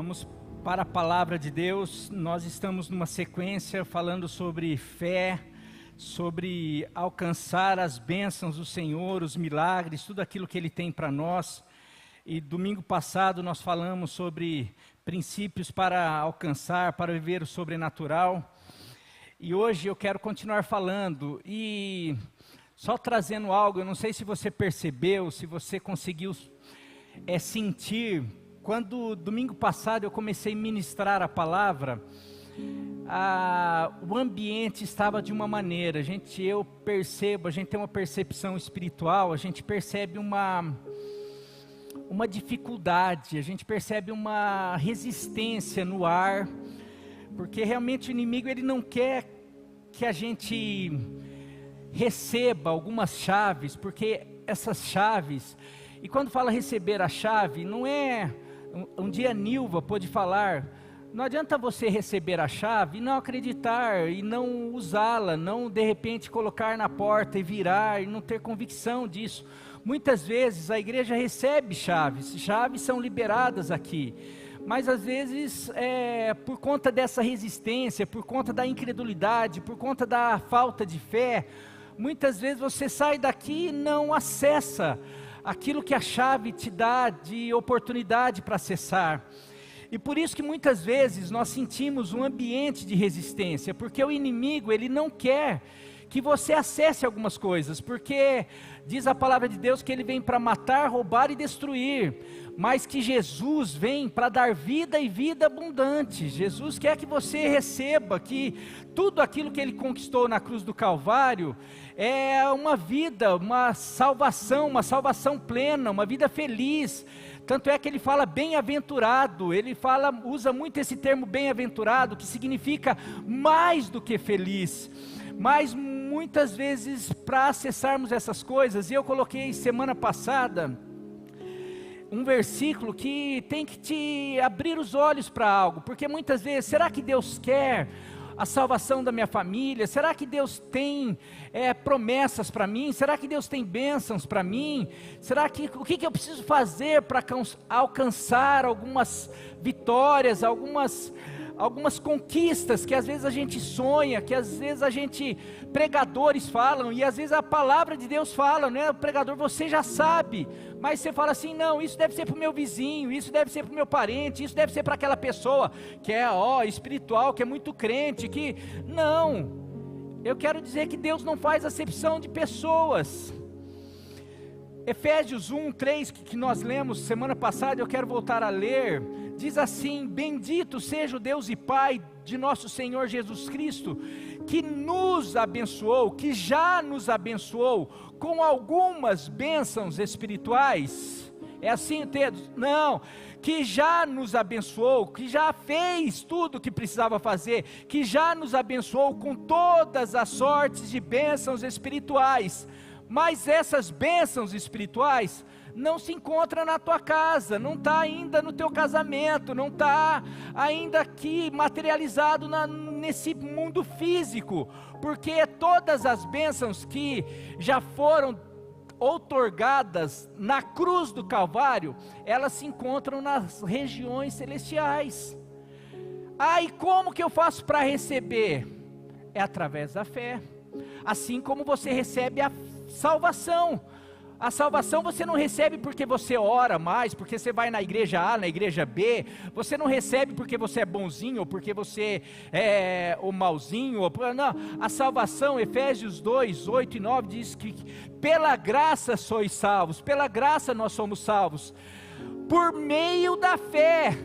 Vamos para a palavra de Deus. Nós estamos numa sequência falando sobre fé, sobre alcançar as bênçãos do Senhor, os milagres, tudo aquilo que Ele tem para nós. E domingo passado nós falamos sobre princípios para alcançar, para viver o sobrenatural. E hoje eu quero continuar falando e só trazendo algo. Eu não sei se você percebeu, se você conseguiu sentir. Quando domingo passado eu comecei a ministrar a palavra, o ambiente estava de uma maneira. Eu percebo, a gente tem uma percepção espiritual, a gente percebe uma dificuldade, a gente percebe uma resistência no ar, porque realmente o inimigo ele não quer que a gente receba algumas chaves, porque essas chaves, e quando fala receber a chave, não é, um dia Nilva pôde falar, não adianta você receber a chave e não acreditar, e não usá-la, não de repente colocar na porta e virar, e não ter convicção disso. Muitas vezes a igreja recebe chaves são liberadas aqui, mas às vezes por conta dessa resistência, por conta da incredulidade, por conta da falta de fé, muitas vezes você sai daqui e não acessa aquilo que a chave te dá de oportunidade para acessar. E por isso que muitas vezes nós sentimos um ambiente de resistência, porque o inimigo ele não quer que você acesse algumas coisas, porque diz a palavra de Deus que ele vem para matar, roubar e destruir, mas que Jesus vem para dar vida e vida abundante. Jesus quer que você receba, que tudo aquilo que ele conquistou na cruz do Calvário é uma vida, uma salvação plena, uma vida feliz. Tanto é que ele fala bem-aventurado, usa muito esse termo bem-aventurado, que significa mais do que feliz. Mas muitas vezes para acessarmos essas coisas, e eu coloquei semana passada um versículo que tem que te abrir os olhos para algo, porque muitas vezes, será que Deus quer a salvação da minha família? Será que Deus tem promessas para mim? Será que Deus tem bênçãos para mim? O que eu preciso fazer para alcançar algumas vitórias, algumas conquistas que às vezes a gente sonha, que às vezes pregadores falam, e às vezes a palavra de Deus fala, né? O pregador, você já sabe, mas você fala assim, não, isso deve ser para o meu vizinho, isso deve ser para o meu parente, isso deve ser para aquela pessoa que é espiritual, que é muito crente, não, eu quero dizer que Deus não faz acepção de pessoas. Efésios 1, 3, que nós lemos semana passada, eu quero voltar a ler, diz assim: bendito seja o Deus e Pai de nosso Senhor Jesus Cristo, que nos abençoou, que já nos abençoou com algumas bênçãos espirituais. É assim o texto? Não, que já nos abençoou, que já fez tudo o que precisava fazer, que já nos abençoou com todas as sortes de bênçãos espirituais. Mas essas bênçãos espirituais não se encontram na tua casa, não está ainda no teu casamento, não está ainda aqui materializado nesse mundo físico, porque todas as bênçãos que já foram outorgadas na cruz do Calvário, elas se encontram nas regiões celestiais. E como que eu faço para receber? É através da fé, assim como você recebe a salvação. A salvação você não recebe porque você ora mais, porque você vai na igreja A, na igreja B, você não recebe porque você é bonzinho, ou porque você é o malzinho, não. A salvação, Efésios 2, 8 e 9 diz que pela graça sois salvos, pela graça nós somos salvos, por meio da fé.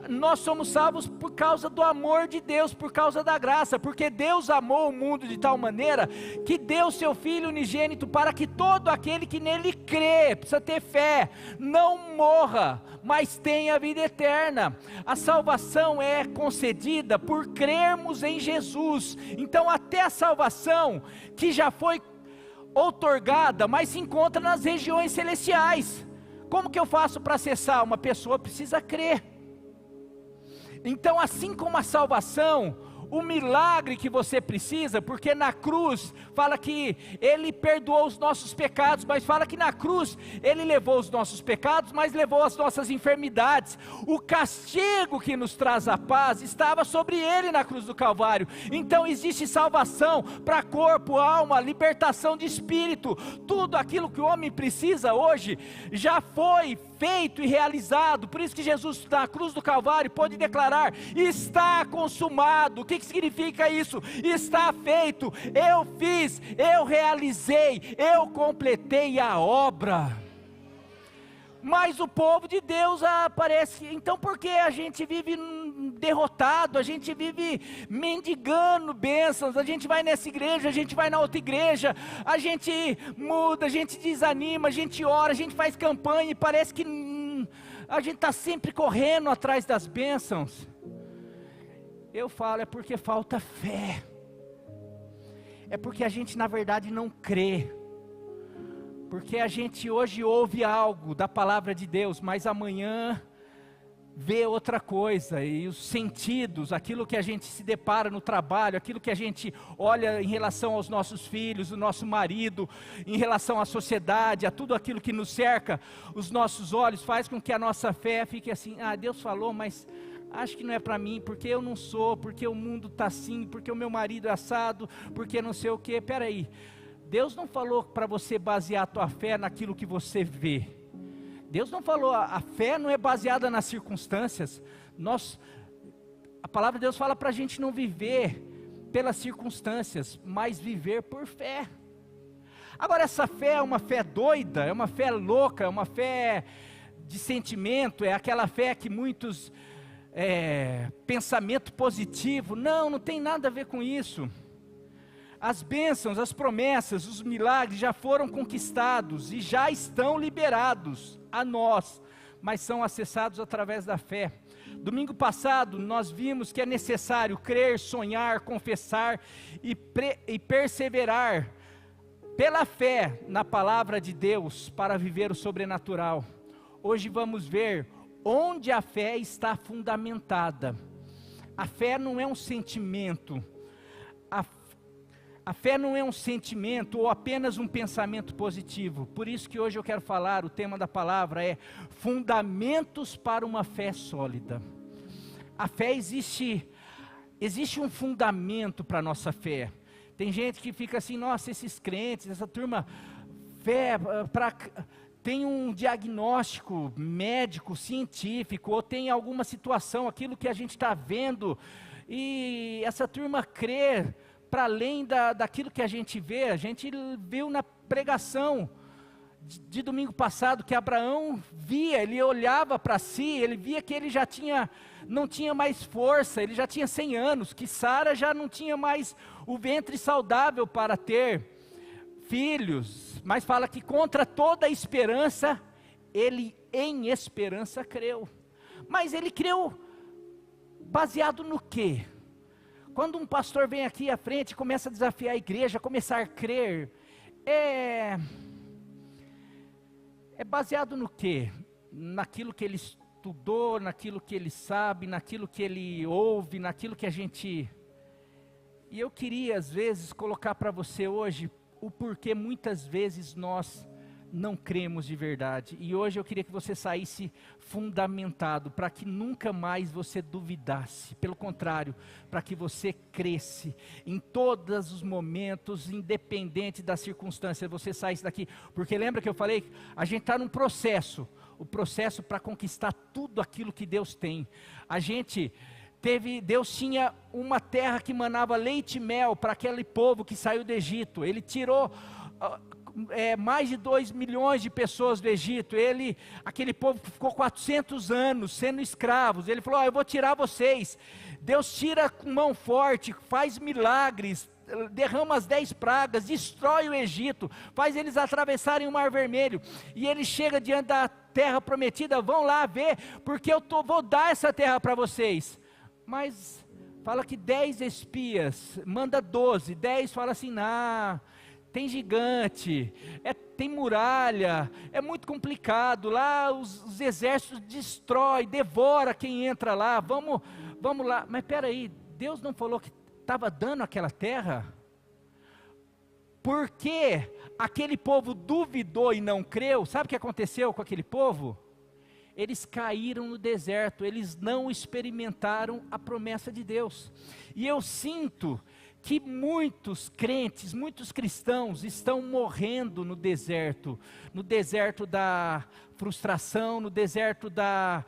Nós somos salvos por causa do amor de Deus, por causa da graça, porque Deus amou o mundo de tal maneira, que deu seu Filho unigênito, para que todo aquele que nele crê, precisa ter fé, não morra, mas tenha vida eterna. A salvação é concedida por crermos em Jesus. Então até a salvação, que já foi outorgada, mas se encontra nas regiões celestiais. Como que eu faço para acessar? Uma pessoa precisa crer. Então, assim como a salvação, o milagre que você precisa, porque na cruz fala que Ele perdoou os nossos pecados, mas fala que na cruz Ele levou os nossos pecados, mas levou as nossas enfermidades. O castigo que nos traz a paz estava sobre Ele na cruz do Calvário. Então existe salvação para corpo, alma, libertação de espírito. Tudo aquilo que o homem precisa hoje já foi feito e realizado. Por isso que Jesus na cruz do Calvário pôde declarar: está consumado. O que significa isso? Está feito, eu fiz, eu realizei, eu completei a obra. Mas o povo de Deus aparece. Então por que a gente vive derrotado? A gente vive mendigando bênçãos. A gente vai nessa igreja, a gente vai na outra igreja, a gente muda, a gente desanima, a gente ora, a gente faz campanha e parece que a gente está sempre correndo atrás das bênçãos. Eu falo, é porque falta fé. É porque a gente na verdade não crê. Porque a gente hoje ouve algo da palavra de Deus, mas amanhã vê outra coisa. E os sentidos, aquilo que a gente se depara no trabalho, aquilo que a gente olha em relação aos nossos filhos, o nosso marido, em relação à sociedade, a tudo aquilo que nos cerca, os nossos olhos faz com que a nossa fé fique assim: ah, Deus falou, mas acho que não é para mim, porque eu não sou, porque o mundo está assim, porque o meu marido é assado, porque não sei o que. Peraí, Deus não falou para você basear a tua fé naquilo que você vê. Deus não falou, a fé não é baseada nas circunstâncias. A palavra de Deus fala para a gente não viver pelas circunstâncias, mas viver por fé. Agora essa fé é uma fé doida, é uma fé louca, é uma fé de sentimento, é aquela fé que muitos... pensamento positivo. Não tem nada a ver com isso. As bênçãos, as promessas, os milagres já foram conquistados e já estão liberados a nós, mas são acessados através da fé. Domingo passado nós vimos que é necessário crer, sonhar, confessar e perseverar pela fé na palavra de Deus para viver o sobrenatural. Hoje vamos ver onde a fé está fundamentada. A fé não é um sentimento. A fé não é um sentimento ou apenas um pensamento positivo. Por isso que hoje eu quero falar, o tema da palavra é fundamentos para uma fé sólida. A fé existe um fundamento para a nossa fé. Tem gente que fica assim: nossa, esses crentes, essa turma, fé tem um diagnóstico médico, científico, ou tem alguma situação, aquilo que a gente está vendo, e essa turma crê para além daquilo que a gente vê. A gente viu na pregação de domingo passado que Abraão via, ele olhava para si, ele via que ele já não tinha mais força, ele já tinha 100 anos, que Sara já não tinha mais o ventre saudável para ter filhos, mas fala que contra toda esperança, ele em esperança creu. Mas ele creu baseado no quê? Quando um pastor vem aqui à frente e começa a desafiar a igreja, começar a crer, é baseado no quê? Naquilo que ele estudou, naquilo que ele sabe, naquilo que ele ouve, naquilo que a gente... E eu queria às vezes colocar para você hoje o porquê muitas vezes nós não cremos de verdade. E hoje eu queria que você saísse fundamentado, para que nunca mais você duvidasse. Pelo contrário, para que você cresce em todos os momentos, independente das circunstâncias, você saísse daqui. Porque lembra que eu falei, a gente está num processo, o processo para conquistar tudo aquilo que Deus tem. Deus tinha uma terra que manava leite e mel para aquele povo que saiu do Egito. Ele tirou mais de 2 milhões de pessoas do Egito. Aquele povo que ficou 400 anos sendo escravos, ele falou: eu vou tirar vocês. Deus tira com mão forte, faz milagres, derrama as 10 pragas, destrói o Egito, faz eles atravessarem o Mar Vermelho, e ele chega diante da terra prometida: vão lá ver, porque vou dar essa terra para vocês. Mas fala que 10 espias, manda 12, 10 fala assim: tem gigante, tem muralha, é muito complicado, lá os exércitos devora quem entra lá, vamos lá. Mas espera aí, Deus não falou que estava dando aquela terra, porque aquele povo duvidou e não creu. Sabe o que aconteceu com aquele povo? Eles caíram no deserto, eles não experimentaram a promessa de Deus. E eu sinto que muitos crentes, muitos cristãos estão morrendo no deserto da frustração, no deserto da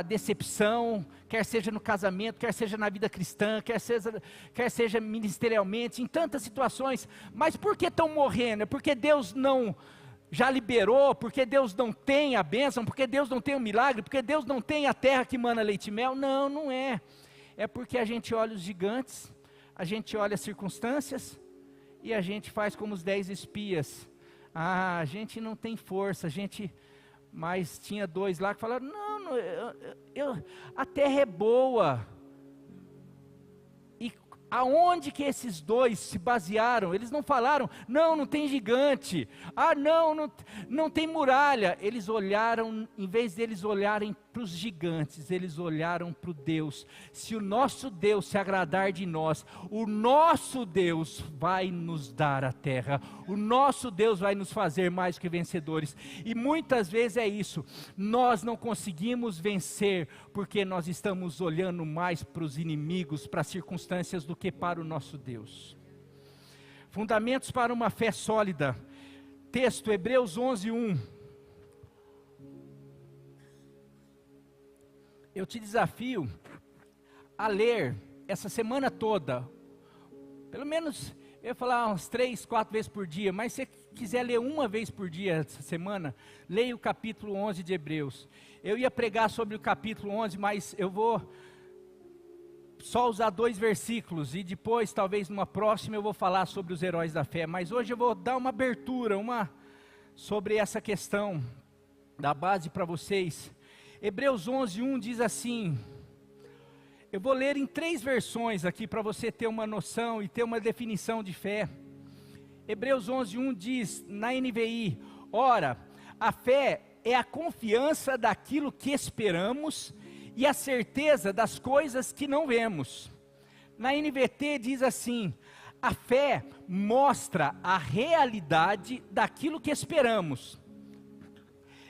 decepção, quer seja no casamento, quer seja na vida cristã, quer seja ministerialmente, em tantas situações. Mas por que estão morrendo? É porque Deus não já liberou, porque Deus não tem a bênção, porque Deus não tem o milagre, porque Deus não tem a terra que mana leite e mel? Não, não é. É porque a gente olha os gigantes, a gente olha as circunstâncias, e a gente faz como os 10 espias. A gente não tem força, mas tinha 2 lá que falaram, não, a terra é boa. E aonde que esses 2 se basearam? Eles não falaram, não tem gigante, não tem muralha. Eles olharam, em vez deles olharem para os gigantes, eles olharam para o Deus. Se o nosso Deus se agradar de nós, o nosso Deus vai nos dar a terra, o nosso Deus vai nos fazer mais que vencedores. E muitas vezes é isso, nós não conseguimos vencer, porque nós estamos olhando mais para os inimigos, para as circunstâncias, do que para o nosso Deus. Fundamentos para uma fé sólida. Texto, Hebreus 11:1. Eu te desafio a ler essa semana toda, pelo menos, eu ia falar umas 3, 4 vezes por dia, mas se você quiser ler uma vez por dia essa semana, leia o capítulo 11 de Hebreus. Eu ia pregar sobre o capítulo 11, mas eu vou só usar 2 versículos, e depois, talvez numa próxima, eu vou falar sobre os heróis da fé. Mas hoje eu vou dar uma abertura, sobre essa questão da base para vocês. Hebreus 11:1 diz assim, eu vou ler em 3 versões aqui, para você ter uma noção e ter uma definição de fé. Hebreus 11:1 diz, na NVI, ora, a fé é a confiança daquilo que esperamos, e a certeza das coisas que não vemos. Na NVT diz assim, a fé mostra a realidade daquilo que esperamos.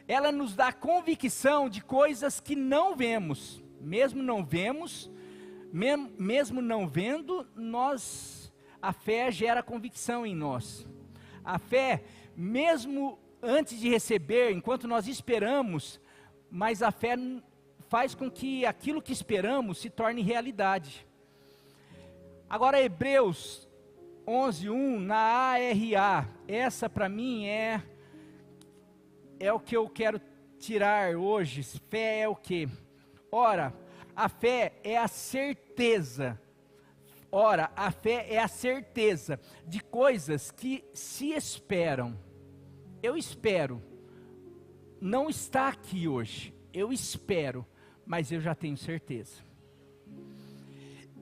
Ela nos dá convicção de coisas que não vemos. Mesmo não vendo, a fé gera convicção em nós. A fé, mesmo antes de receber, enquanto nós esperamos, mas a fé faz com que aquilo que esperamos se torne realidade. Agora Hebreus 11:1 na ARA, essa para mim é o que eu quero tirar hoje. Fé é o que? Ora, a fé é a certeza. A fé é a certeza de coisas que se esperam. Eu espero, não está aqui hoje, eu espero, mas eu já tenho certeza.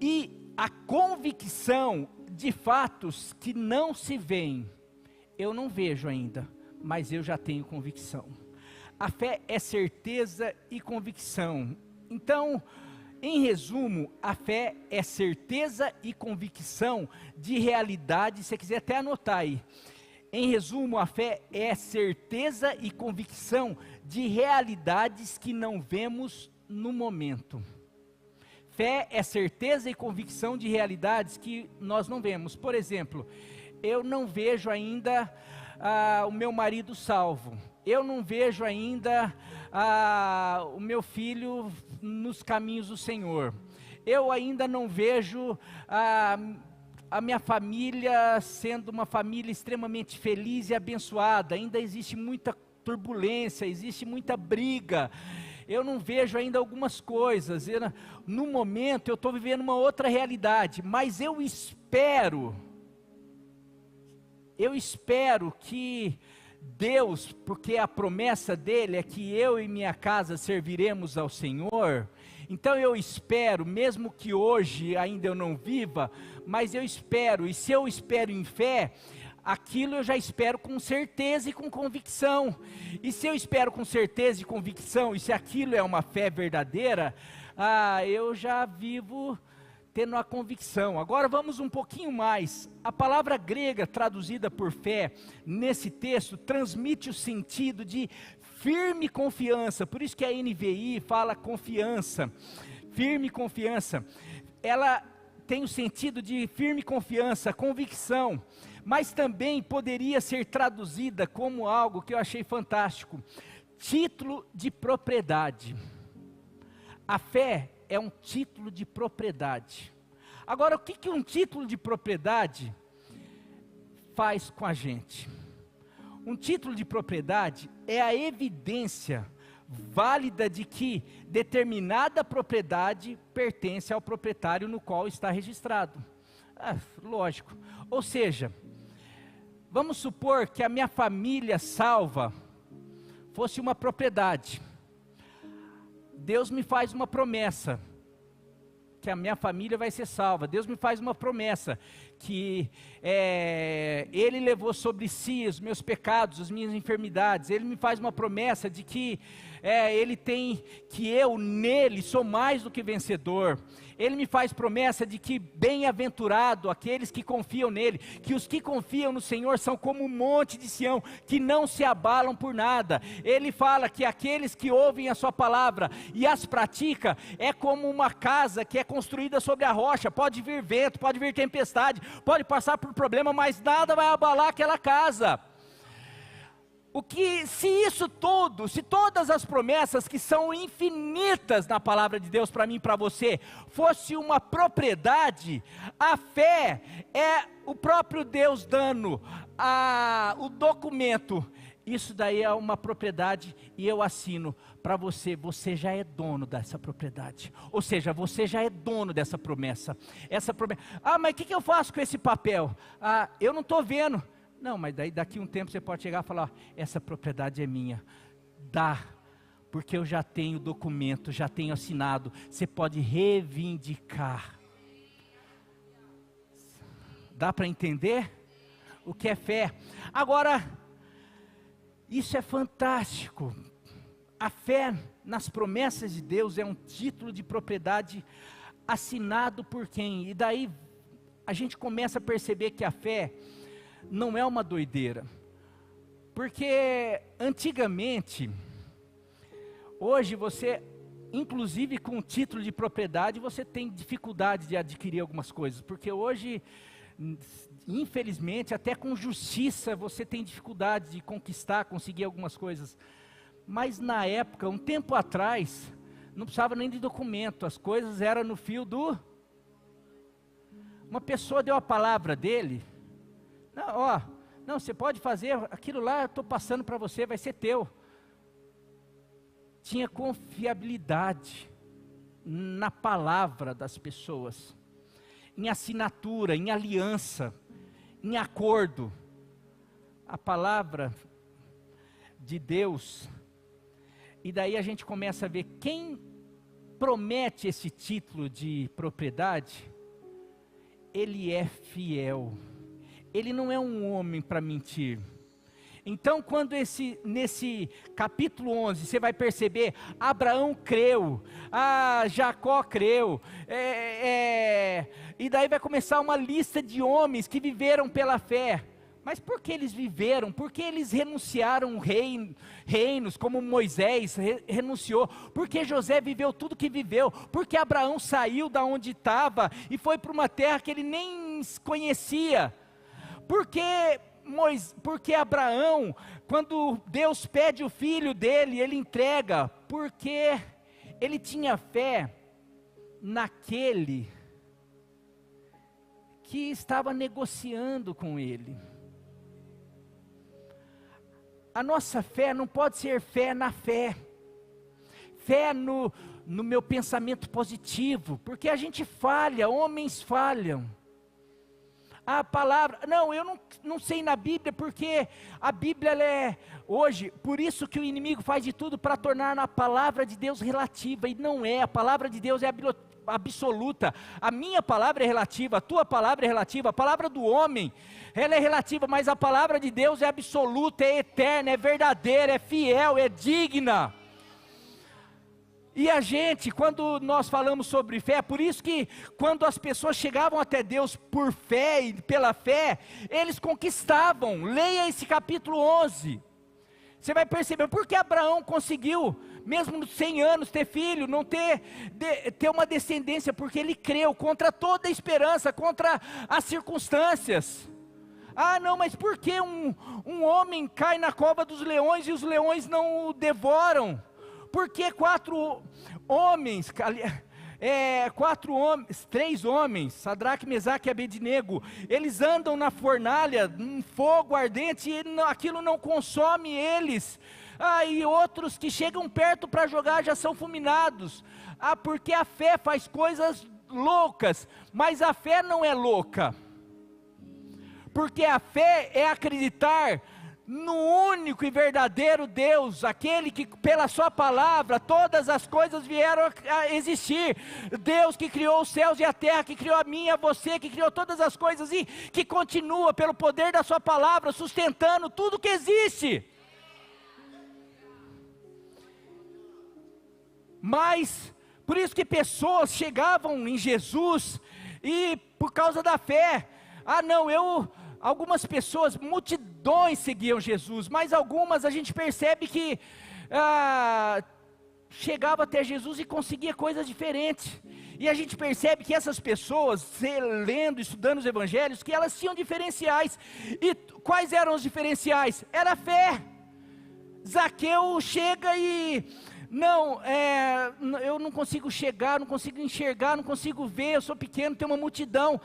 E a convicção de fatos que não se veem, eu não vejo ainda, mas eu já tenho convicção. A fé é certeza e convicção. Então, em resumo, a fé é certeza e convicção de realidade. Se você quiser até anotar aí. Em resumo, a fé é certeza e convicção de realidades que não vemos no momento. Fé é certeza e convicção de realidades que nós não vemos. Por exemplo, eu não vejo ainda o meu marido salvo. Eu não vejo ainda o meu filho nos caminhos do Senhor. Eu ainda não vejo a minha família sendo uma família extremamente feliz e abençoada. Ainda existe muita turbulência, existe muita briga. Eu não vejo ainda algumas coisas. No momento eu estou vivendo uma outra realidade, mas eu espero que Deus, porque a promessa dele é que eu e minha casa serviremos ao Senhor. Então eu espero, mesmo que hoje ainda eu não viva, mas eu espero, e se eu espero em fé, aquilo eu já espero com certeza e com convicção. E se eu espero com certeza e convicção, e se aquilo é uma fé verdadeira, eu já vivo tendo a convicção. Agora vamos um pouquinho mais. A palavra grega traduzida por fé, nesse texto, transmite o sentido de firme confiança. Por isso que a NVI fala confiança, firme confiança. Ela tem o sentido de firme confiança, convicção, mas também poderia ser traduzida como algo que eu achei fantástico: título de propriedade. A fé é um título de propriedade. Agora, o que um título de propriedade faz com a gente? Um título de propriedade é a evidência válida de que determinada propriedade pertence ao proprietário no qual está registrado. Lógico. Ou seja, vamos supor que a minha família salva fosse uma propriedade. Deus me faz uma promessa, que a minha família vai ser salva. Deus me faz uma promessa, que Ele levou sobre si os meus pecados, as minhas enfermidades. Ele me faz uma promessa de que Ele tem, que eu nele sou mais do que vencedor. Ele me faz promessa de que bem-aventurado aqueles que confiam nele, que os que confiam no Senhor são como um monte de Sião, que não se abalam por nada. Ele fala que aqueles que ouvem a sua palavra e as pratica, é como uma casa que é construída sobre a rocha. Pode vir vento, pode vir tempestade, pode passar por problema, mas nada vai abalar aquela casa. Se todas as promessas que são infinitas na palavra de Deus para mim e para você, fosse uma propriedade, a fé é o próprio Deus dando o documento. Isso daí é uma propriedade e eu assino para você. Você já é dono dessa propriedade. Ou seja, você já é dono dessa promessa. Mas o que eu faço com esse papel? Eu não estou vendo. Não, mas daqui um tempo você pode chegar e falar: essa propriedade é minha. Porque eu já tenho documento, já tenho assinado. Você pode reivindicar. Dá para entender o que é fé? Agora, isso é fantástico. A fé nas promessas de Deus é um título de propriedade assinado por quem? E daí a gente começa a perceber que a fé não é uma doideira, porque antigamente, hoje você, inclusive com o título de propriedade, você tem dificuldade de adquirir algumas coisas, porque hoje, infelizmente, até com justiça você tem dificuldade de conseguir algumas coisas. Mas na época, um tempo atrás, não precisava nem de documento, as coisas eram no fio do... Uma pessoa deu a palavra dele: não, você pode fazer aquilo lá, eu estou passando para você, vai ser teu. Tinha confiabilidade na palavra das pessoas, em assinatura, em aliança, em acordo. A palavra de Deus. E daí a gente começa a ver quem promete esse título de propriedade. Ele é fiel. Ele não é um homem para mentir. Então, quando nesse capítulo 11, você vai perceber, Abraão creu, Jacó creu, e daí vai começar uma lista de homens que viveram pela fé. Mas por que eles viveram? Porque eles renunciaram reinos, como Moisés renunciou. Porque José viveu tudo que viveu. Porque Abraão saiu da onde estava e foi para uma terra que ele nem conhecia. Porque Abraão, quando Deus pede o filho dele, ele entrega, porque ele tinha fé naquele que estava negociando com ele. A nossa fé não pode ser fé na fé, fé no meu pensamento positivo, porque a gente falha, homens falham. A palavra, eu não sei na Bíblia, porque a Bíblia ela é, hoje, por isso que o inimigo faz de tudo para tornar a palavra de Deus relativa, e não é, a palavra de Deus é absoluta. A minha palavra é relativa, a tua palavra é relativa, a palavra do homem, ela é relativa, mas a palavra de Deus é absoluta, é eterna, é verdadeira, é fiel, é digna. E a gente, quando nós falamos sobre fé, por isso que quando as pessoas chegavam até Deus por fé e pela fé, eles conquistavam. Leia esse capítulo 11. Você vai perceber por que Abraão conseguiu, mesmo nos 100 anos, ter filho, não ter uma descendência, porque ele creu contra toda a esperança, contra as circunstâncias. Ah, não, mas por que um homem cai na cova dos leões e os leões não o devoram? Por que 3 homens, Sadraque, Mesaque e Abednego, eles andam na fornalha, um fogo ardente, e aquilo não consome eles? E outros que chegam perto para jogar já são fulminados. Porque a fé faz coisas loucas, mas a fé não é louca. Porque a fé é acreditar no único e verdadeiro Deus, aquele que pela sua palavra todas as coisas vieram a existir. Deus que criou os céus e a terra, que criou a mim e a você, que criou todas as coisas e que continua pelo poder da sua palavra sustentando tudo que existe. Mas por isso que pessoas chegavam em Jesus e por causa da fé, algumas pessoas, multidões seguiam Jesus, mas algumas a gente percebe que chegava até Jesus e conseguia coisas diferentes. E a gente percebe que essas pessoas, lendo, estudando os evangelhos, que elas tinham diferenciais. E quais eram os diferenciais? Era a fé. Zaqueu chega e... eu não consigo chegar, não consigo enxergar, não consigo ver, eu sou pequeno, tem uma multidão.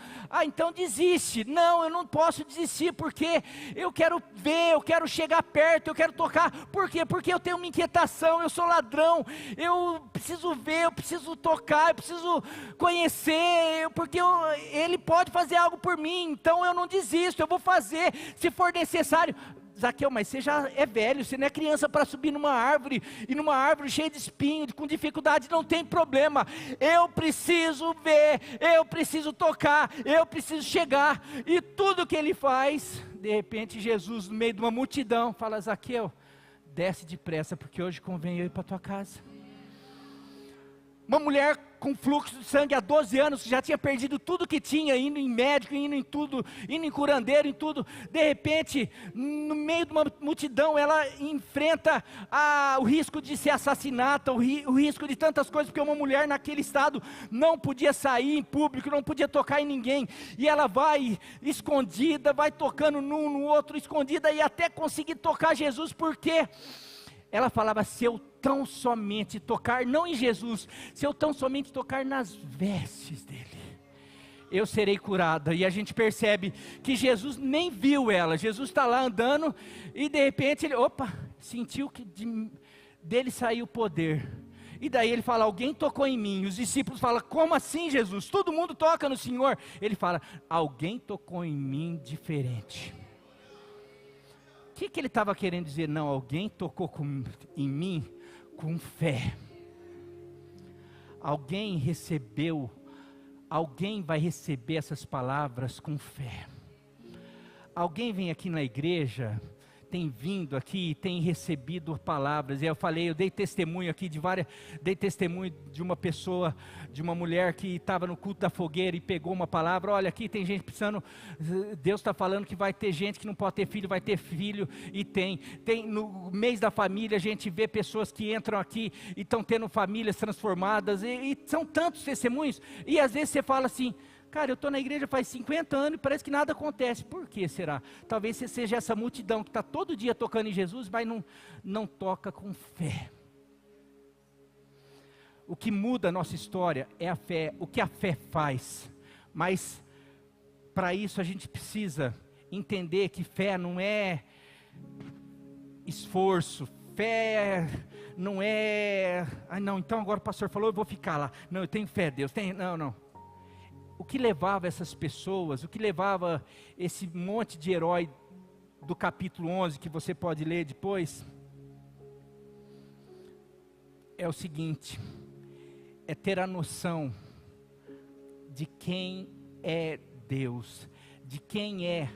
Então desiste. Não, eu não posso desistir, porque eu quero ver, eu quero chegar perto, eu quero tocar. Por quê? Porque eu tenho uma inquietação, eu sou ladrão, eu preciso ver, eu preciso tocar, eu preciso conhecer, porque ele pode fazer algo por mim, então eu não desisto, eu vou fazer, se for necessário. Zaqueu, mas você já é velho, você não é criança para subir numa árvore, e numa árvore cheia de espinho, com dificuldade, não tem problema. Eu preciso ver, eu preciso tocar, eu preciso chegar. E tudo que ele faz, de repente Jesus, no meio de uma multidão, fala: Zaqueu, desce depressa, porque hoje convém eu ir para a tua casa. Uma mulher com fluxo de sangue há 12 anos, que já tinha perdido tudo que tinha, indo em médico, indo em tudo, indo em curandeiro, em tudo. De repente, no meio de uma multidão, ela enfrenta o risco de ser assassinada, o risco de tantas coisas, porque uma mulher naquele estado não podia sair em público, não podia tocar em ninguém. E ela vai escondida, vai tocando num, no outro, escondida, e até conseguir tocar Jesus, porque ela falava: se eu tão somente tocar, não em Jesus, se eu tão somente tocar nas vestes dele, eu serei curada. E a gente percebe que Jesus nem viu ela. Jesus está lá andando e de repente ele, sentiu que dele saiu o poder. E daí ele fala: alguém tocou em mim. E os discípulos falam: como assim, Jesus? Todo mundo toca no Senhor. Ele fala: alguém tocou em mim diferente. O que ele estava querendo dizer? Não, alguém tocou em mim com fé. Alguém recebeu, alguém vai receber essas palavras com fé. Alguém vem aqui na igreja, tem vindo aqui, tem recebido palavras. E eu dei testemunho aqui dei testemunho de uma pessoa, de uma mulher que estava no culto da fogueira e pegou uma palavra. Olha, aqui tem gente precisando, Deus está falando que vai ter gente que não pode ter filho, vai ter filho, e tem no mês da família, a gente vê pessoas que entram aqui e estão tendo famílias transformadas, e são tantos testemunhos, e às vezes você fala assim: cara, eu estou na igreja faz 50 anos e parece que nada acontece. Por que será? Talvez você seja essa multidão que está todo dia tocando em Jesus, mas não toca com fé. O que muda a nossa história é a fé, o que a fé faz. Mas para isso a gente precisa entender que fé não é esforço, fé não é... não, então agora o pastor falou, eu vou ficar lá. Não, eu tenho fé, Deus, não. O que levava essas pessoas, o que levava esse monte de herói do capítulo 11, que você pode ler depois, é o seguinte: é ter a noção de quem é Deus, de quem é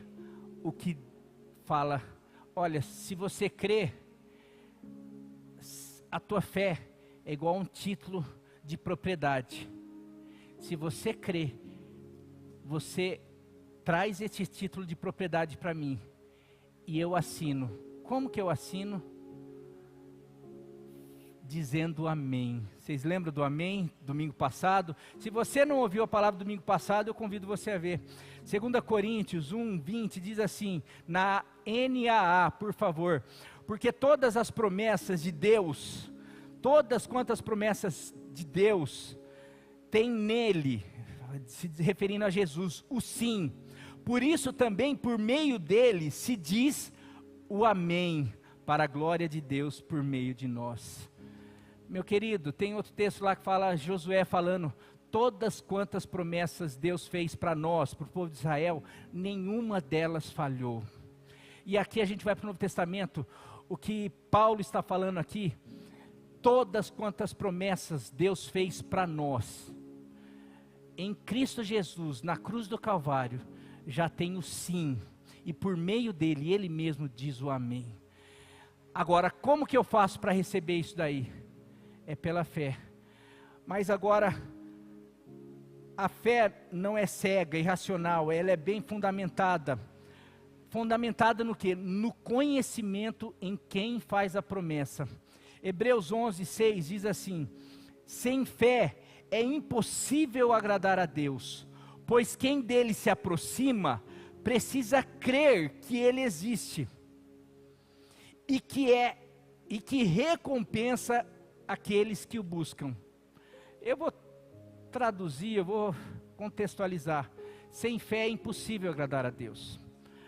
o que fala: olha, se você crê, a tua fé é igual a um título de propriedade. Se você crê, você traz esse título de propriedade para mim, e eu assino. Como que eu assino? Dizendo amém. Vocês lembram do amém, domingo passado? Se você não ouviu a palavra domingo passado, eu convido você a ver. 2 Coríntios 1:20 diz assim, na NAA, por favor. Porque todas as promessas de Deus, todas quantas promessas de Deus, tem nele, se referindo a Jesus, o sim. Por isso também, por meio dele, se diz o amém, para a glória de Deus por meio de nós. Meu querido, tem outro texto lá que fala, Josué falando, todas quantas promessas Deus fez para nós, para o povo de Israel, nenhuma delas falhou. E aqui a gente vai para o Novo Testamento, o que Paulo está falando aqui, todas quantas promessas Deus fez para nós, em Cristo Jesus, na cruz do Calvário, já tem o sim, e por meio dele, ele mesmo diz o amém. Agora, como que eu faço para receber isso daí? É pela fé. Mas agora, a fé não é cega, irracional, ela é bem fundamentada. Fundamentada no quê? No conhecimento em quem faz a promessa. Hebreus 11:6 diz assim, sem fé é impossível agradar a Deus, pois quem dele se aproxima, precisa crer que ele existe, e que recompensa aqueles que o buscam. Eu vou traduzir, eu vou contextualizar. Sem fé é impossível agradar a Deus.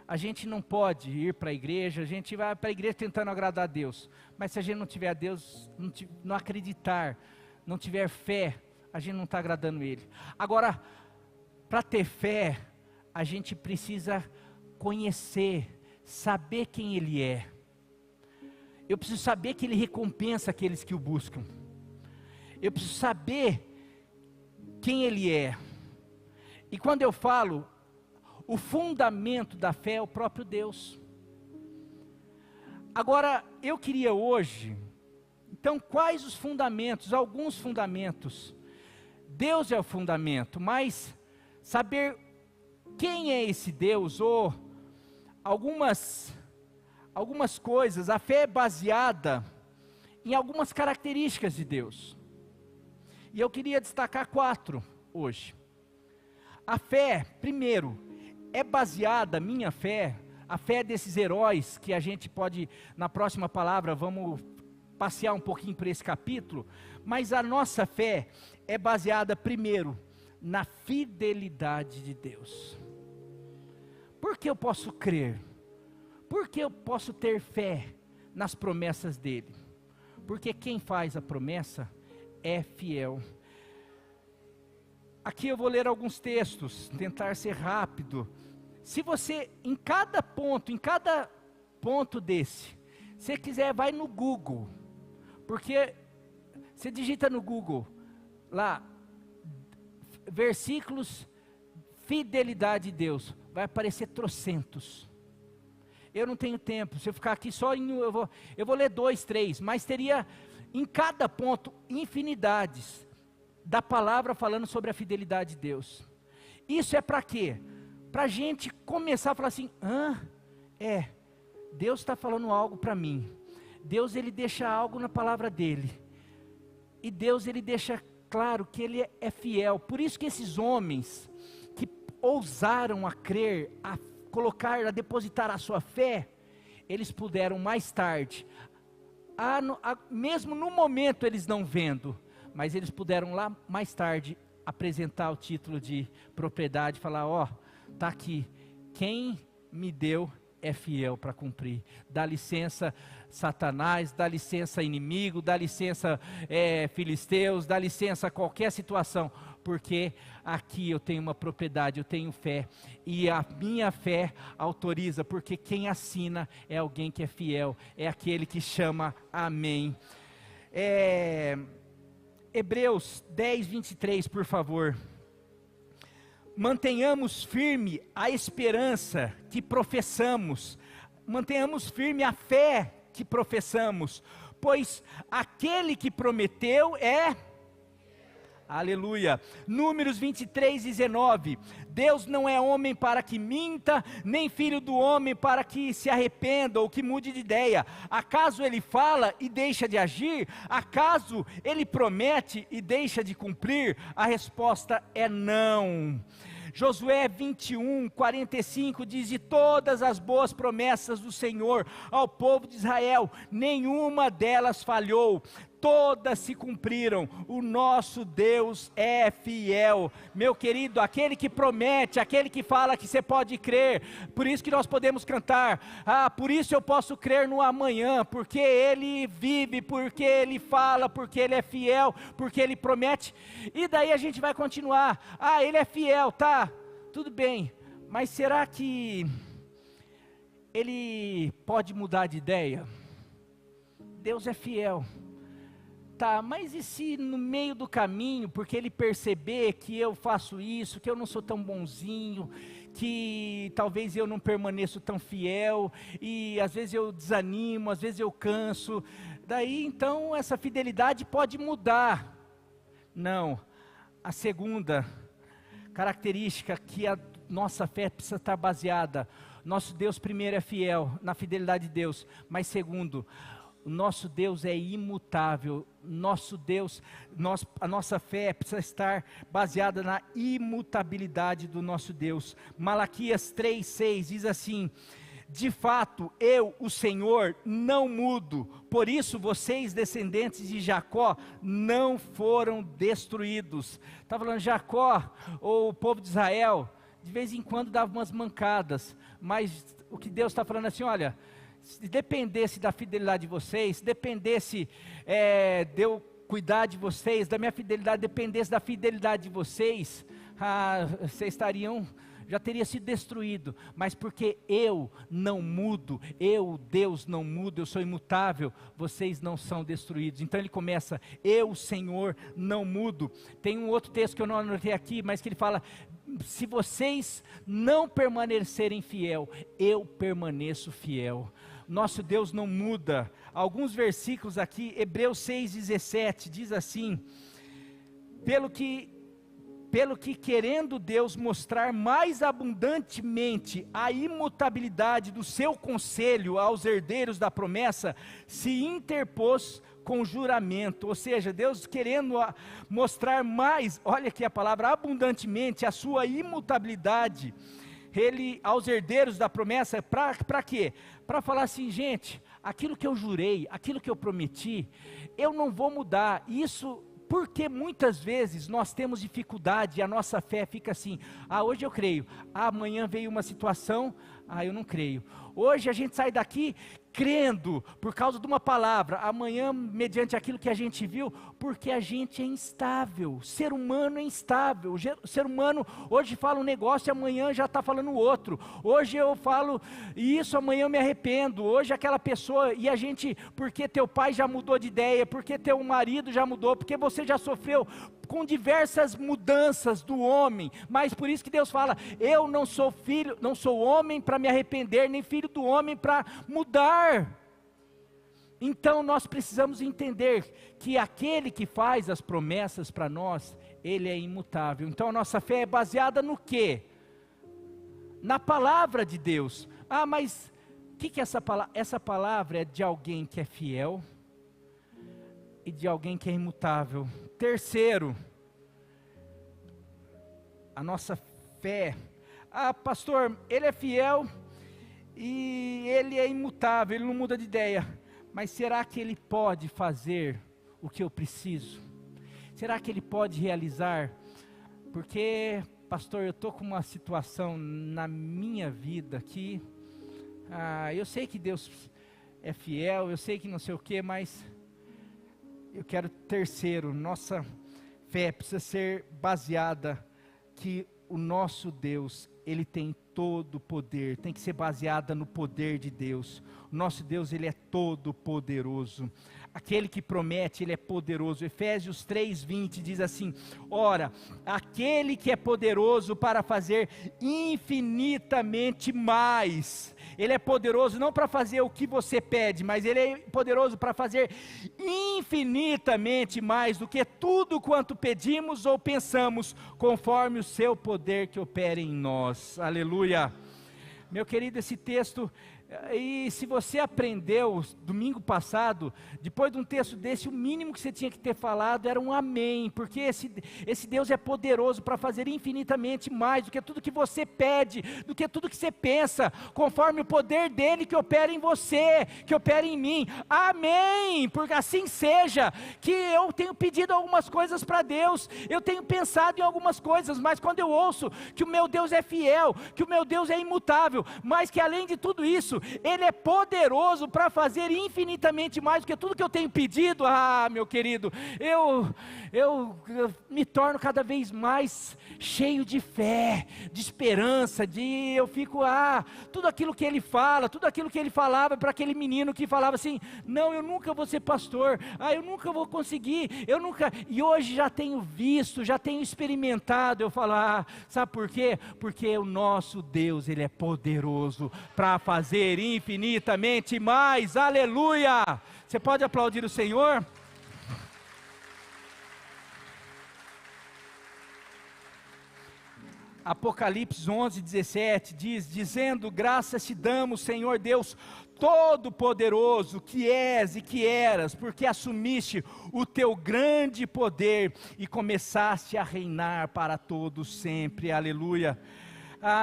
A gente não pode ir para a igreja, a gente vai para a igreja tentando agradar a Deus, mas se a gente não tiver a Deus, não acreditar, não tiver fé, a gente não está agradando Ele. Agora, para ter fé, a gente precisa conhecer, saber quem Ele é. Eu preciso saber que Ele recompensa aqueles que o buscam. Eu preciso saber quem Ele é. E quando eu falo, o fundamento da fé é o próprio Deus. Agora, eu queria hoje, então quais os fundamentos, alguns fundamentos. Deus é o fundamento, mas saber quem é esse Deus, ou algumas coisas, a fé é baseada em algumas características de Deus. E eu queria destacar 4 hoje. A fé, primeiro, é baseada, minha fé, a fé desses heróis, que a gente pode, na próxima palavra, vamos passear um pouquinho por esse capítulo, mas a nossa fé é baseada, primeiro, na fidelidade de Deus. Por que eu posso crer? Por que eu posso ter fé nas promessas dele? Porque quem faz a promessa é fiel. Aqui eu vou ler alguns textos, tentar ser rápido. Se você, em cada ponto desse, se quiser, vai no Google, porque você digita no Google, lá, versículos, fidelidade de Deus, vai aparecer trocentos. Eu não tenho tempo, se eu ficar aqui só eu vou ler 2, 3, mas teria em cada ponto infinidades da palavra falando sobre a fidelidade de Deus. Isso é para quê? Para a gente começar a falar assim, Deus está falando algo para mim. Deus, ele deixa algo na palavra dele. E Deus, ele deixa claro que ele é fiel. Por isso que esses homens que ousaram a crer, a colocar, a depositar a sua fé, eles puderam mais tarde, mesmo no momento eles não vendo, mas eles puderam lá mais tarde apresentar o título de propriedade, falar, está aqui, quem me deu é fiel para cumprir. Dá licença Satanás, dá licença inimigo, dá licença filisteus, dá licença qualquer situação, porque aqui eu tenho uma propriedade, eu tenho fé, e a minha fé autoriza, porque quem assina é alguém que é fiel, é aquele que chama amém. Hebreus 10, 23, por favor. Mantenhamos firme a esperança que professamos, mantenhamos firme a fé que professamos, pois aquele que prometeu é... Aleluia. Números 23:19. Deus não é homem para que minta, nem filho do homem para que se arrependa ou que mude de ideia. Acaso ele fala e deixa de agir? Acaso ele promete e deixa de cumprir? A resposta é não. Josué 21:45 diz: e todas as boas promessas do Senhor ao povo de Israel, nenhuma delas falhou, todas se cumpriram. O nosso Deus é fiel. Meu querido, aquele que promete, aquele que fala que você pode crer, por isso que nós podemos cantar, por isso eu posso crer no amanhã, porque Ele vive, porque Ele fala, porque Ele é fiel, porque Ele promete. E daí a gente vai continuar, Ele é fiel, tá, tudo bem, mas será que Ele pode mudar de ideia? Deus é fiel. Tá, mas e se no meio do caminho, porque ele perceber que eu faço isso, que eu não sou tão bonzinho, que talvez eu não permaneço tão fiel, e às vezes eu desanimo, às vezes eu canso, daí então essa fidelidade pode mudar. Não, a segunda característica que a nossa fé precisa estar baseada, nosso Deus primeiro é fiel, na fidelidade de Deus, mas segundo, o nosso Deus é imutável. Nosso Deus, a nossa fé precisa estar baseada na imutabilidade do nosso Deus. Malaquias 3:6 diz assim: de fato, eu, o Senhor, não mudo, por isso vocês, descendentes de Jacó, não foram destruídos. Está falando Jacó, ou o povo de Israel, de vez em quando dava umas mancadas, mas o que Deus está falando assim, olha, se dependesse da fidelidade de vocês, dependesse de eu cuidar de vocês, da minha fidelidade, dependesse da fidelidade de vocês, vocês já teria sido destruído, mas porque eu não mudo, eu, Deus, não mudo, eu sou imutável, vocês não são destruídos. Então ele começa, eu, Senhor, não mudo. Tem um outro texto que eu não anotei aqui, mas que ele fala, se vocês não permanecerem fiel, eu permaneço fiel. Nosso Deus não muda. Alguns versículos aqui, Hebreus 6:17, diz assim: pelo que querendo Deus mostrar mais abundantemente a imutabilidade do seu conselho aos herdeiros da promessa, se interpôs com juramento. Ou seja, Deus querendo mostrar mais, olha aqui a palavra, abundantemente a sua imutabilidade, Ele, aos herdeiros da promessa, para quê? Para falar assim, gente, aquilo que eu jurei, aquilo que eu prometi, eu não vou mudar. Isso porque muitas vezes nós temos dificuldade, e a nossa fé fica assim, hoje eu creio, amanhã veio uma situação, eu não creio. Hoje a gente sai daqui crendo, por causa de uma palavra, amanhã mediante aquilo que a gente viu, porque a gente é instável, o ser humano é instável, o ser humano hoje fala um negócio e amanhã já está falando outro, hoje eu falo isso, amanhã eu me arrependo, hoje aquela pessoa, e a gente, porque teu pai já mudou de ideia, porque teu marido já mudou, porque você já sofreu com diversas mudanças do homem, mas por isso que Deus fala, eu não sou filho, não sou homem para me arrepender, nem filho do homem para mudar. Então nós precisamos entender que aquele que faz as promessas para nós, ele é imutável. Então a nossa fé é baseada no quê? Na palavra de Deus. Mas o que é essa palavra? Essa palavra é de alguém que é fiel e de alguém que é imutável. Terceiro, a nossa fé. Pastor, ele é fiel e ele é imutável, ele não muda de ideia. Mas será que ele pode fazer o que eu preciso? Será que ele pode realizar? Porque, pastor, eu estou com uma situação na minha vida que, eu sei que Deus é fiel, eu sei que não sei o que, mas eu quero terceiro, nossa fé precisa ser baseada que o nosso Deus, Ele tem todo o poder, tem que ser baseada no poder de Deus. O nosso Deus, Ele é todo poderoso, aquele que promete, Ele é poderoso. Efésios 3:20 diz assim, ora, aquele que é poderoso para fazer infinitamente mais, Ele é poderoso não para fazer o que você pede, mas Ele é poderoso para fazer infinitamente mais do que tudo quanto pedimos ou pensamos, conforme o seu poder que opera em nós. Aleluia. Meu querido, esse texto, e se você aprendeu domingo passado, depois de um texto desse, o mínimo que você tinha que ter falado era um amém, porque esse Deus é poderoso para fazer infinitamente mais do que tudo que você pede, do que tudo que você pensa, conforme o poder dele que opera em você, que opera em mim. Amém, porque assim seja. Que eu tenho pedido algumas coisas para Deus, eu tenho pensado em algumas coisas, mas quando eu ouço que o meu Deus é fiel, que o meu Deus é imutável, mas que além de tudo isso, Ele é poderoso para fazer infinitamente mais do que tudo que eu tenho pedido. Meu querido, eu me torno cada vez mais cheio de fé, de esperança, eu fico, tudo aquilo que ele fala, tudo aquilo que ele falava para aquele menino que falava assim, não, eu nunca vou ser pastor, eu nunca vou conseguir, e hoje já tenho visto, já tenho experimentado, eu falo, sabe por quê? Porque o nosso Deus, Ele é poderoso para fazer infinitamente mais. Aleluia! Você pode aplaudir o Senhor? Apocalipse 11:17 diz, dizendo, graças te damos, Senhor Deus Todo-Poderoso, que és e que eras, porque assumiste o teu grande poder e começaste a reinar para todos sempre. Aleluia.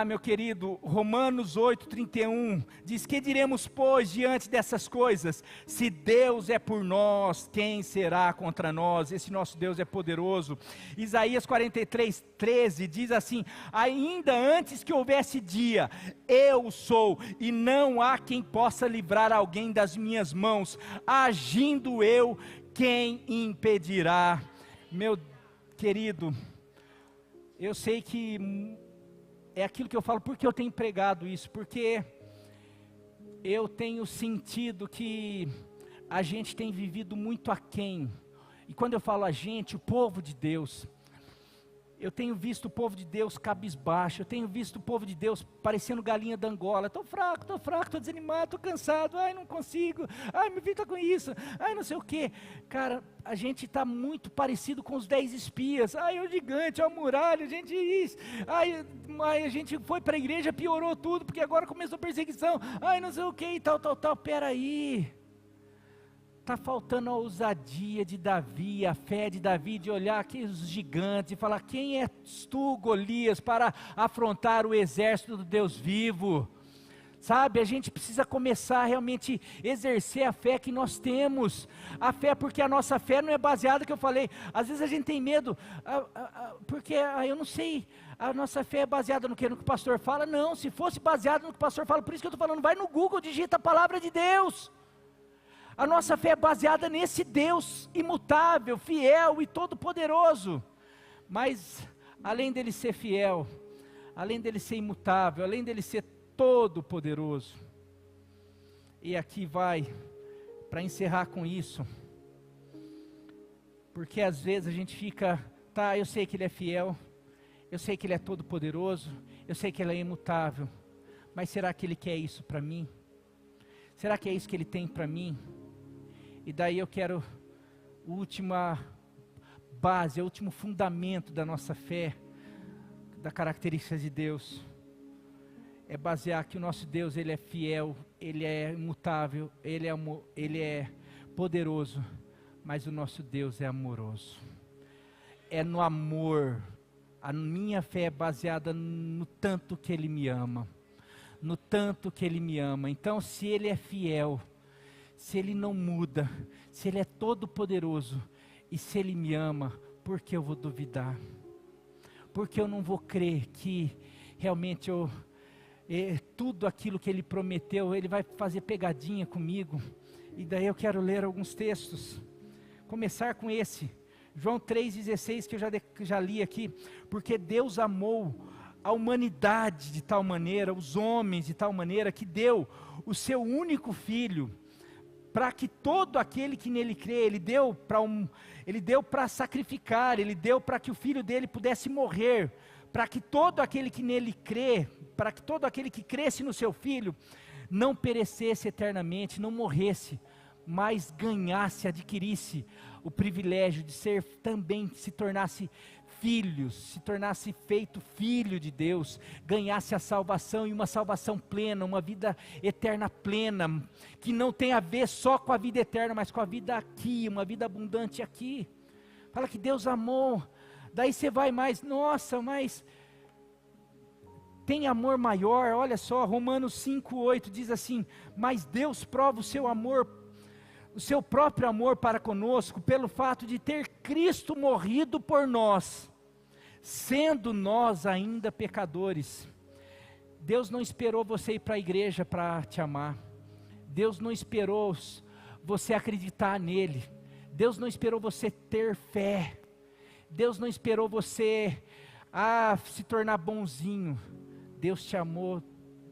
Meu querido, Romanos 8:31 diz, que diremos pois diante dessas coisas? Se Deus é por nós, quem será contra nós? Esse nosso Deus é poderoso. Isaías 43:13 diz assim, ainda antes que houvesse dia, eu sou, e não há quem possa livrar alguém das minhas mãos, agindo eu, quem impedirá? Meu querido, eu sei que é aquilo que eu falo, porque eu tenho pregado isso, porque eu tenho sentido que a gente tem vivido muito aquém, e quando eu falo a gente, o povo de Deus, eu tenho visto o povo de Deus cabisbaixo, eu tenho visto o povo de Deus parecendo galinha da Angola, estou fraco, estou desanimado, estou cansado, não consigo, meu filho está com isso, não sei o que. Cara, a gente está muito parecido com os 10 espias, o gigante, a muralha, a gente isso, a gente foi para a igreja, piorou tudo, porque agora começou a perseguição, não sei o que e tal, peraí. Está faltando a ousadia de Davi, a fé de Davi, de olhar aqui os gigantes e falar, quem és tu, Golias, para afrontar o exército do Deus vivo? Sabe, a gente precisa começar a realmente exercer a fé que nós temos, a fé, porque a nossa fé não é baseada, que eu falei, às vezes a gente tem medo, porque eu não sei, a nossa fé é baseada no que o pastor fala? Não, se fosse baseada no que o pastor fala, por isso que eu estou falando, vai no Google, digita a palavra de Deus. A nossa fé é baseada nesse Deus imutável, fiel e todo-poderoso. Mas, além dele ser fiel, além dele ser imutável, além dele ser todo-poderoso, e aqui vai, para encerrar com isso, porque às vezes a gente fica, eu sei que ele é fiel, eu sei que ele é todo-poderoso, eu sei que ele é imutável, mas será que ele quer isso para mim? Será que é isso que ele tem para mim? E daí eu quero a última base, o último fundamento da nossa fé, da característica de Deus, é basear que o nosso Deus, Ele é fiel, Ele é imutável, Ele é poderoso, mas o nosso Deus é amoroso, é no amor. A minha fé é baseada no tanto que Ele me ama, no tanto que Ele me ama. Então, se Ele é fiel, se Ele não muda, se Ele é todo poderoso, e se Ele me ama, por que eu vou duvidar? Porque eu não vou crer que realmente tudo aquilo que Ele prometeu, Ele vai fazer pegadinha comigo? E daí eu quero ler alguns textos, começar com esse, João 3,16, que eu já li aqui, porque Deus amou a humanidade de tal maneira, os homens de tal maneira, que deu o seu único filho, para que todo aquele que nele crê, Ele deu para sacrificar, Ele deu para que o filho dele pudesse morrer, para que todo aquele que nele crê, para que todo aquele que cresce no seu filho, não perecesse eternamente, não morresse, mas ganhasse, adquirisse o privilégio de ser também, se tornasse filhos, se tornasse feito filho de Deus, ganhasse a salvação e uma salvação plena, uma vida eterna plena, que não tem a ver só com a vida eterna, mas com a vida aqui, uma vida abundante aqui. Fala que Deus amou, daí você vai mais, nossa, mas tem amor maior. Olha só, Romanos 5:8 diz assim: mas Deus prova o seu amor, o seu próprio amor para conosco, pelo fato de ter Cristo morrido por nós, sendo nós ainda pecadores. Deus não esperou você ir para a igreja para te amar, Deus não esperou você acreditar nele, Deus não esperou você ter fé, Deus não esperou você se tornar bonzinho. Deus te amou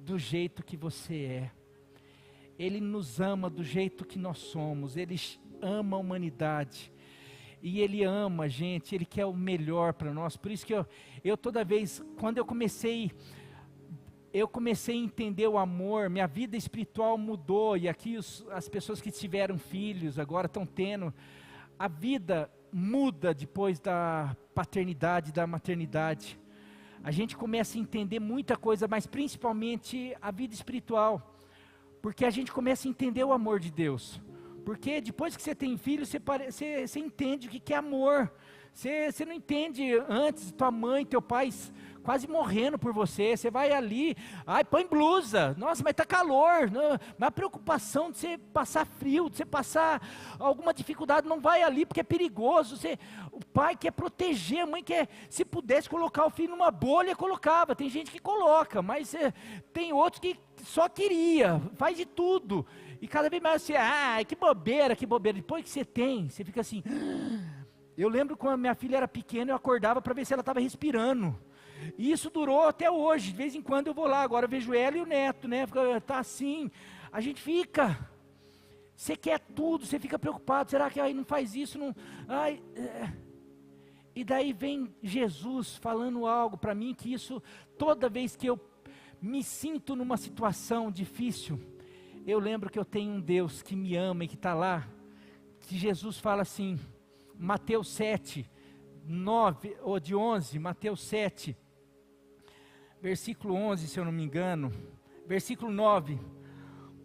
do jeito que você é. Ele nos ama do jeito que nós somos. Ele ama a humanidade. E Ele ama a gente, Ele quer o melhor para nós. Por isso que eu toda vez, quando eu comecei a entender o amor, minha vida espiritual mudou. E aqui as pessoas que tiveram filhos agora estão tendo. A vida muda depois da paternidade, da maternidade. A gente começa a entender muita coisa, mas principalmente a vida espiritual. Porque a gente começa a entender o amor de Deus. Porque depois que você tem filho, você entende o que é amor. Você não entende antes, tua mãe, teu pai quase morrendo por você. Você vai ali, põe blusa. Nossa, mas está calor. Não, mas a preocupação de você passar frio, de você passar alguma dificuldade, não vai ali porque é perigoso. O pai quer proteger, a mãe quer, se pudesse colocar o filho numa bolha, colocava. Tem gente que coloca, mas tem outros que só queria, faz de tudo. E cada vez mais você, que bobeira. Depois que você tem, você fica assim. Eu lembro quando minha filha era pequena, eu acordava para ver se ela estava respirando. E isso durou até hoje. De vez em quando eu vou lá, agora eu vejo ela e o neto, né? Tá assim. A gente fica. Você quer tudo, você fica preocupado. Será que não faz isso? Não. E daí vem Jesus falando algo para mim que isso, toda vez que eu me sinto numa situação difícil, eu lembro que eu tenho um Deus que me ama e que está lá, que Jesus fala assim, Mateus 7, 9, ou de 11, Mateus 7, versículo 11, se eu não me engano, versículo 9,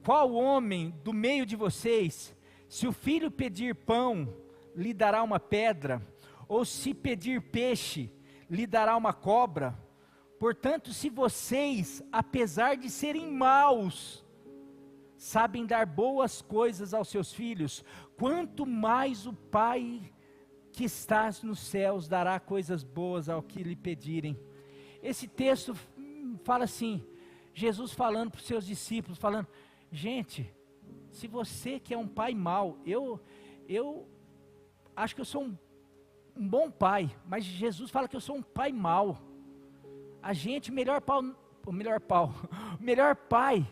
qual homem do meio de vocês, se o filho pedir pão, lhe dará uma pedra, ou se pedir peixe, lhe dará uma cobra? Portanto, se vocês, apesar de serem maus, sabem dar boas coisas aos seus filhos, quanto mais o Pai que está nos céus dará coisas boas ao que lhe pedirem. Esse texto fala assim, Jesus falando para os seus discípulos, falando, gente, se você que é um pai mau, eu acho que eu sou um bom pai, mas Jesus fala que eu sou um pai mau. A gente, o melhor pai,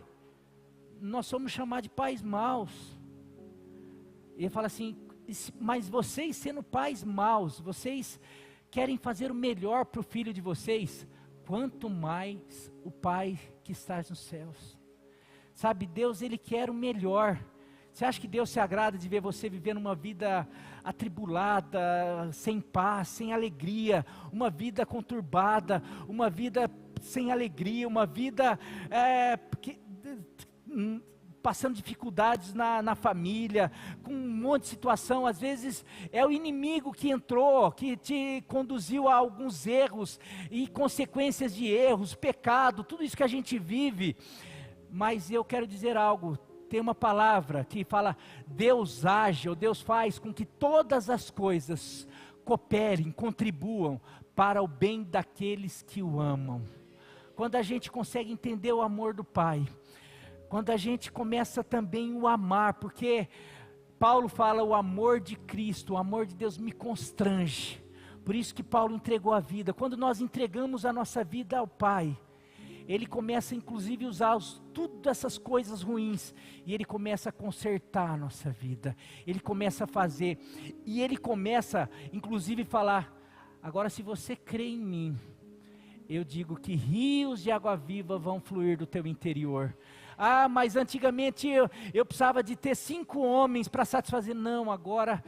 nós somos chamados de pais maus. Ele fala assim, mas vocês sendo pais maus, vocês querem fazer o melhor para o filho de vocês, quanto mais o Pai que está nos céus. Sabe, Deus, Ele quer o melhor. Você acha que Deus se agrada de ver você vivendo uma vida atribulada, sem paz, sem alegria, uma vida conturbada, uma vida sem alegria, uma vida passando dificuldades na família, com um monte de situação? Às vezes é o inimigo que entrou, que te conduziu a alguns erros e consequências de erros, pecado, tudo isso que a gente vive. Mas eu quero dizer algo, tem uma palavra que fala, Deus age, ou Deus faz com que todas as coisas cooperem, contribuam para o bem daqueles que o amam. Quando a gente consegue entender o amor do Pai, quando a gente começa também o amar, porque Paulo fala, o amor de Cristo, o amor de Deus me constrange. Por isso que Paulo entregou a vida. Quando nós entregamos a nossa vida ao Pai, Ele começa inclusive a usar tudo essas coisas ruins, e Ele começa a consertar a nossa vida, Ele começa a fazer, e Ele começa inclusive a falar, agora se você crê em mim, eu digo que rios de água viva vão fluir do teu interior. mas antigamente eu precisava de ter 5 homens para satisfazer. Não, agora,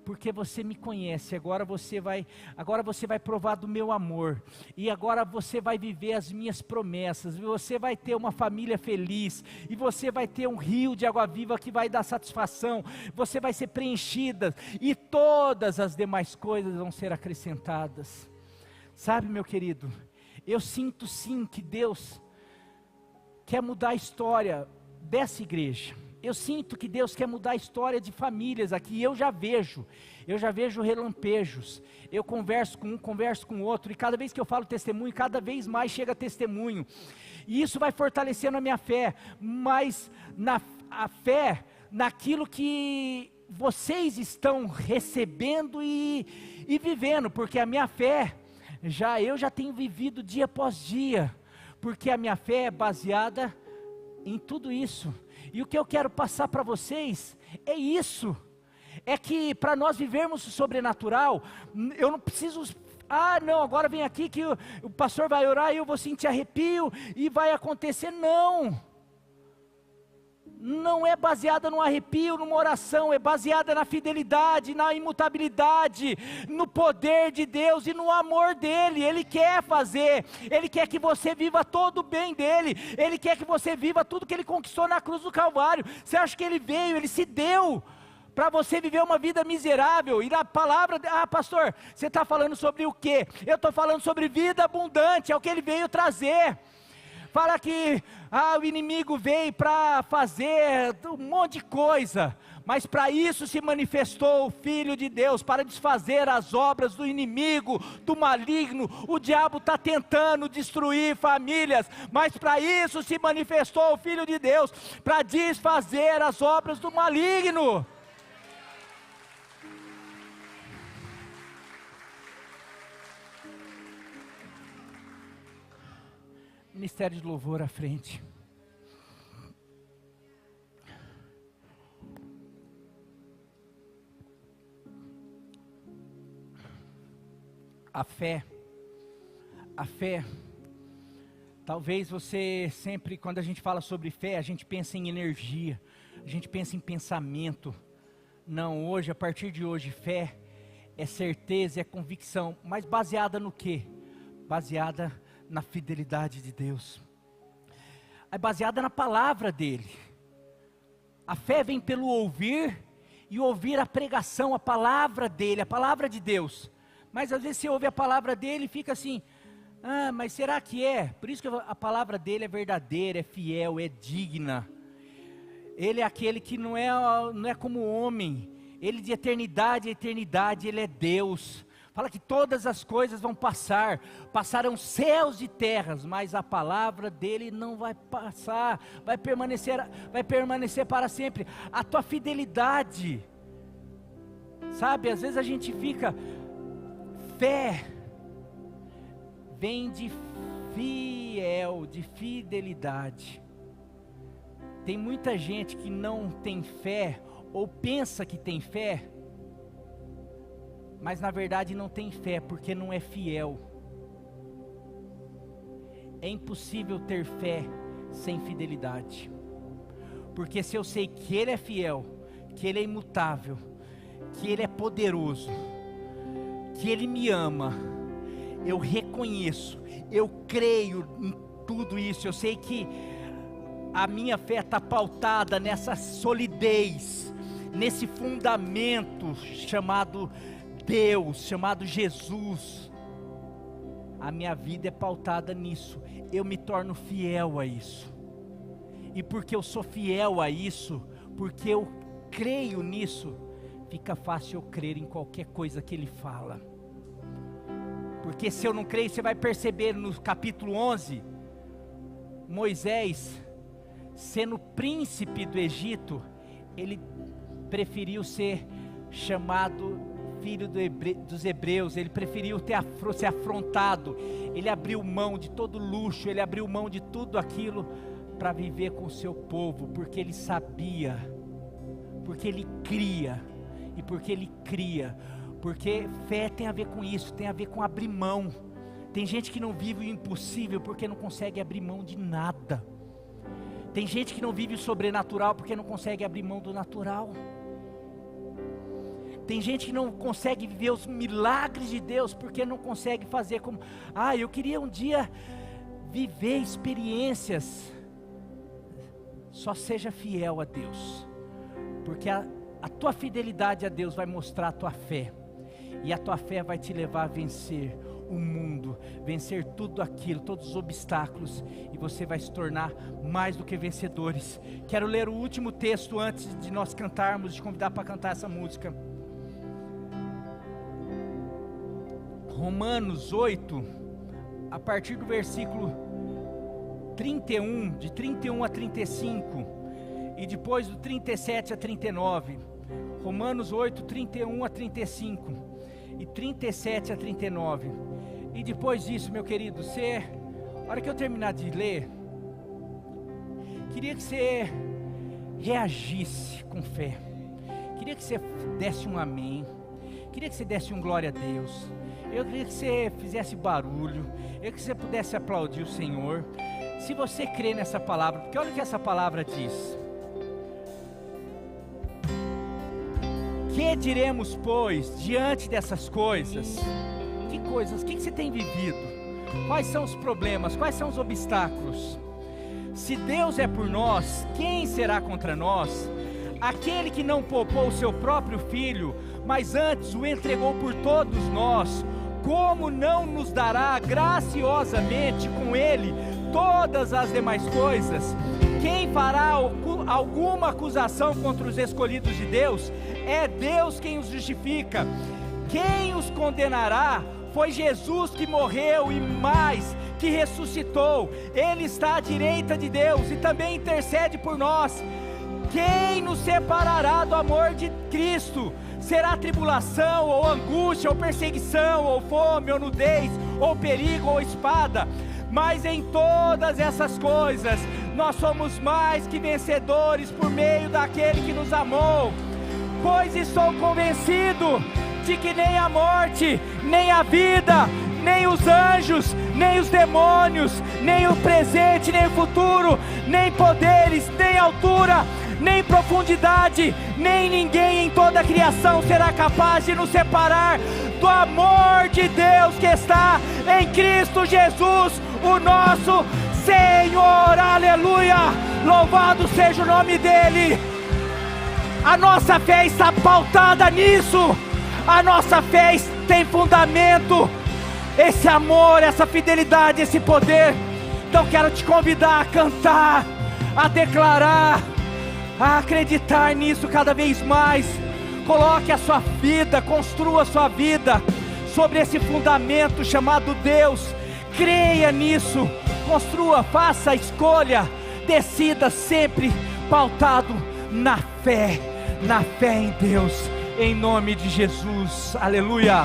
porque você me conhece, agora você vai provar do meu amor, e agora você vai viver as minhas promessas, você vai ter uma família feliz, e você vai ter um rio de água viva que vai dar satisfação, você vai ser preenchida, e todas as demais coisas vão ser acrescentadas. Sabe, meu querido, eu sinto sim que Deus quer mudar a história dessa igreja. Eu sinto que Deus quer mudar a história de famílias aqui. Eu já vejo relampejos. Eu converso com um, converso com o outro, e cada vez que eu falo testemunho, cada vez mais chega testemunho, e isso vai fortalecendo a minha fé, mas a fé naquilo que vocês estão recebendo e vivendo, porque a minha fé, eu já tenho vivido dia após dia, porque a minha fé é baseada em tudo isso. E o que eu quero passar para vocês é isso, é que para nós vivermos o sobrenatural, eu não preciso, não, agora vem aqui que o pastor vai orar e eu vou sentir arrepio e vai acontecer. Não é baseada no arrepio, numa oração, é baseada na fidelidade, na imutabilidade, no poder de Deus e no amor dEle. Ele quer fazer, Ele quer que você viva todo o bem dEle, Ele quer que você viva tudo que Ele conquistou na cruz do Calvário. Você acha que Ele veio, Ele se deu para você viver uma vida miserável? E na palavra, pastor, você está falando sobre o quê? Eu estou falando sobre vida abundante, é o que Ele veio trazer. Fala que o inimigo veio para fazer um monte de coisa, mas para isso se manifestou o Filho de Deus, para desfazer as obras do inimigo, do maligno. O diabo está tentando destruir famílias, mas para isso se manifestou o Filho de Deus, para desfazer as obras do maligno. Ministério de louvor à frente. A fé, talvez você sempre, quando a gente fala sobre fé, a gente pensa em energia, a gente pensa em pensamento. Não, hoje, a partir de hoje, fé é certeza, é convicção, mas baseada no quê? Baseada na fidelidade de Deus, é baseada na palavra dEle. A fé vem pelo ouvir, e ouvir a pregação, a palavra dEle, a palavra de Deus. Mas às vezes você ouve a palavra dEle e fica assim, mas será que é? Por isso que a palavra dEle é verdadeira, é fiel, é digna. Ele é aquele que não é como homem, Ele de eternidade a eternidade, Ele é Deus. Fala que todas as coisas vão passarão céus e terras, mas a palavra dEle não vai passar, vai permanecer para sempre. A tua fidelidade, sabe, às vezes a gente fica, fé vem de fiel, de fidelidade. Tem muita gente que não tem fé, ou pensa que tem fé, mas na verdade não tem fé, porque não é fiel. É impossível ter fé sem fidelidade, porque se eu sei que Ele é fiel, que Ele é imutável, que Ele é poderoso, que Ele me ama, eu reconheço, eu creio em tudo isso. Eu sei que a minha fé está pautada nessa solidez, nesse fundamento chamado Deus, chamado Jesus. A minha vida é pautada nisso, eu me torno fiel a isso, e porque eu sou fiel a isso, porque eu creio nisso, fica fácil eu crer em qualquer coisa que Ele fala. Porque se eu não creio, você vai perceber no capítulo 11, Moisés, sendo príncipe do Egito, ele preferiu ser chamado filho dos hebreus, ele preferiu ser afrontado, ele abriu mão de todo luxo, ele abriu mão de tudo aquilo, para viver com o seu povo, porque ele sabia, porque ele cria, e porque ele cria, porque fé tem a ver com isso, tem a ver com abrir mão. Tem gente que não vive o impossível, porque não consegue abrir mão de nada. Tem gente que não vive o sobrenatural porque não consegue abrir mão do natural. Tem gente que não consegue viver os milagres de Deus porque não consegue fazer como... eu queria um dia viver experiências. Só seja fiel a Deus, porque a tua fidelidade a Deus vai mostrar a tua fé. E a tua fé vai te levar a vencer o mundo, vencer tudo aquilo, todos os obstáculos, e você vai se tornar mais do que vencedores. Quero ler o último texto antes de nós cantarmos, de convidar para cantar essa música. Romanos 8, a partir do versículo 31, de 31 a 35, e depois do 37 a 39. Romanos 8, 31 a 35, e 37 a 39. E depois disso, meu querido, a hora que eu terminar de ler, queria que você reagisse com fé. Queria que você desse um amém. Queria que você desse um glória a Deus. Eu queria que você fizesse barulho. Eu queria que você pudesse aplaudir o Senhor. Se você crê nessa palavra, porque olha o que essa palavra diz. Que diremos, pois, diante dessas coisas? Que coisas? O que você tem vivido? Quais são os problemas? Quais são os obstáculos? Se Deus é por nós, quem será contra nós? Aquele que não poupou o seu próprio filho, mas antes o entregou por todos nós, como não nos dará graciosamente com ele todas as demais coisas? Quem fará alguma acusação contra os escolhidos de Deus? É Deus quem os justifica. Quem os condenará? Foi Jesus que morreu e mais, que ressuscitou. Ele está à direita de Deus e também intercede por nós. Quem nos separará do amor de Cristo? Será tribulação, ou angústia, ou perseguição, ou fome, ou nudez, ou perigo, ou espada? Mas em todas essas coisas, nós somos mais que vencedores por meio daquele que nos amou. Pois estou convencido de que nem a morte, nem a vida, nem os anjos, nem os demônios, nem o presente, nem o futuro, nem poderes, nem altura, nem profundidade, nem ninguém em toda a criação será capaz de nos separar do amor de Deus que está em Cristo Jesus, o nosso Senhor. Aleluia! Louvado seja o nome dEle. A nossa fé está pautada nisso. A nossa fé tem fundamento, esse amor, essa fidelidade, esse poder. Então quero te convidar a cantar, a declarar, a acreditar nisso cada vez mais. Coloque a sua vida, construa a sua vida sobre esse fundamento chamado Deus. Creia nisso, construa, faça a escolha, decida sempre pautado na fé em Deus, em nome de Jesus. Aleluia.